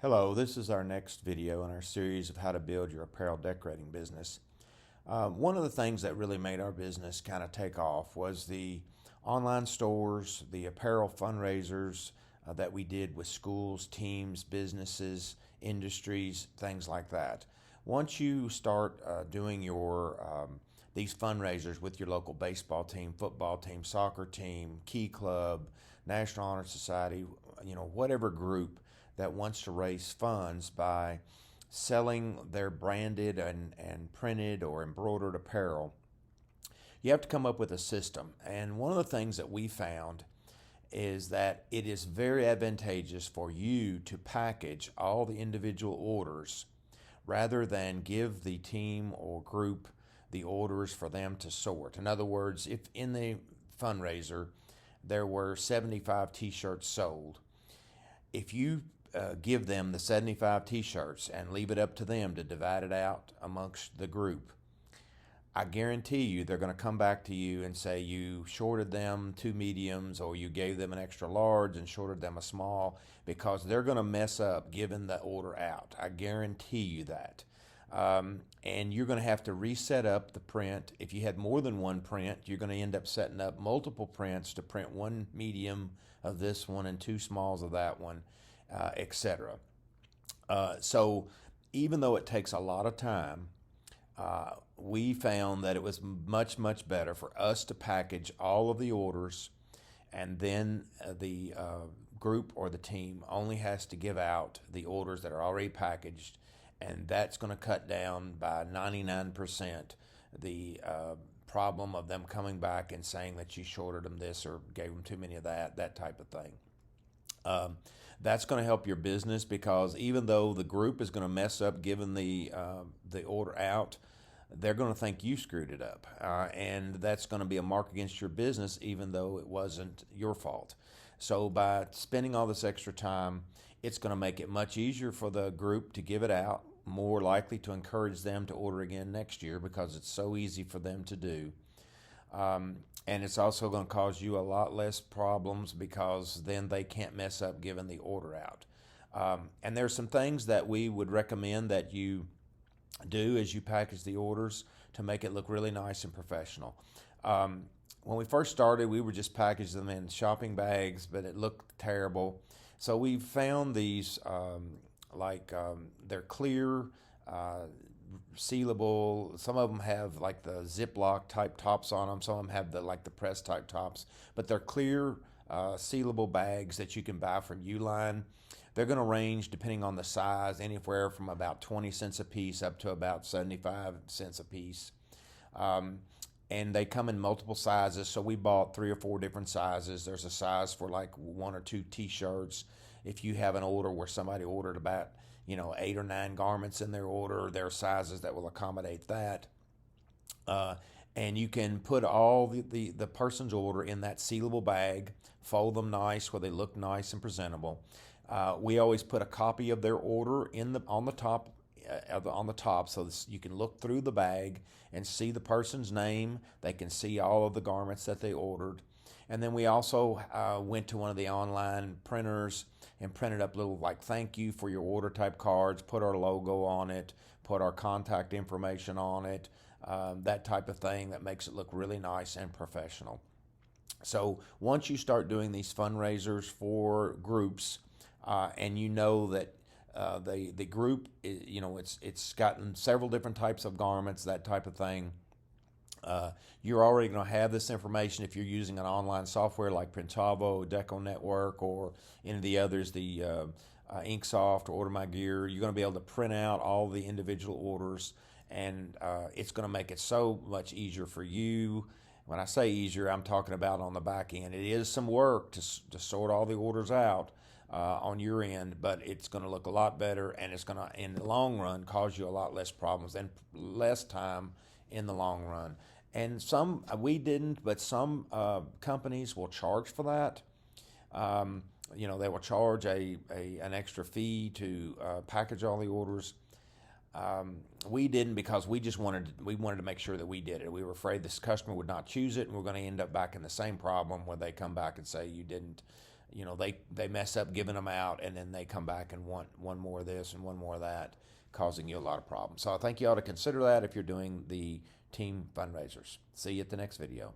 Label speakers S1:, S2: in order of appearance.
S1: Hello, this is our next video in our series of how to build your apparel decorating business. One of the things that really made our business kind of take off was the online stores, the apparel fundraisers that we did with schools, teams, businesses, industries, things like that. Once you start doing these fundraisers with your local baseball team, football team, soccer team, Key Club, National Honor Society, whatever group that wants to raise funds by selling their branded and printed or embroidered apparel, you have to come up with a system. And one of the things that we found is that it is very advantageous for you to package all the individual orders rather than give the team or group the orders for them to sort. In other words, if in the fundraiser there were 75 t-shirts sold, if you give them the 75 t-shirts and leave it up to them to divide it out amongst the group, I guarantee you they're going to come back to you and say you shorted them 2 mediums, or you gave them an extra large and shorted them a small, because they're going to mess up giving the order out. I guarantee you that. And you're going to have to reset up the print. If you had more than one print, you're going to end up setting up multiple prints to print 1 medium of this one and 2 smalls of that one, etc. So even though it takes a lot of time, we found that it was much, much better for us to package all of the orders, and then the group or the team only has to give out the orders that are already packaged, and that's going to cut down by 99% the problem of them coming back and saying that you shorted them this or gave them too many of that type of thing. That's going to help your business, because even though the group is going to mess up giving the order out, they're going to think you screwed it up, and that's going to be a mark against your business, even though it wasn't your fault. So by spending all this extra time, it's going to make it much easier for the group to give it out, more likely to encourage them to order again next year because it's so easy for them to do. And it's also going to cause you a lot less problems, because then they can't mess up giving the order out. And there's some things that we would recommend that you do as you package the orders to make it look really nice and professional. When we first started, we would just package them in shopping bags, but it looked terrible. So we found these they're clear, sealable. Some of them have like the Ziploc type tops on them. Some of them have the press type tops, but they're clear, sealable bags that you can buy from Uline. They're going to range, depending on the size, anywhere from about 20 cents a piece up to about 75 cents a piece. And they come in multiple sizes, so we bought 3 or 4 different sizes. There's a size for like 1 or 2 t-shirts. If you have an order where somebody ordered about 8 or 9 garments in their order, there are sizes that will accommodate that. And you can put all the person's order in that sealable bag, fold them nice where they look nice and presentable. We always put a copy of their order on the top, so you can look through the bag and see the person's name. They can see all of the garments that they ordered. And then we also went to one of the online printers and printed up little thank you for your order type cards, put our logo on it, put our contact information on it, that type of thing that makes it look really nice and professional. So once you start doing these fundraisers for groups, and you know that the group, it's gotten several different types of garments, that type of thing, you're already going to have this information if you're using an online software like Printavo, Deco Network, or any of the others, the Inksoft or Order My Gear. You're going to be able to print out all the individual orders, and it's going to make it so much easier for you. When I say easier, I'm talking about on the back end. It is some work to sort all the orders out on your end, but it's going to look a lot better, and it's going to, in the long run, cause you a lot less problems and less time in the long run. And some, we didn't, but some companies will charge for that. They will charge an extra fee to package all the orders. We didn't, because we wanted to make sure that we did it. We were afraid this customer would not choose it, and we're going to end up back in the same problem where they come back and say you didn't they mess up giving them out, and then they come back and want one more of this and one more of that, causing you a lot of problems. So I think you ought to consider that if you're doing the team fundraisers. See you at the next video.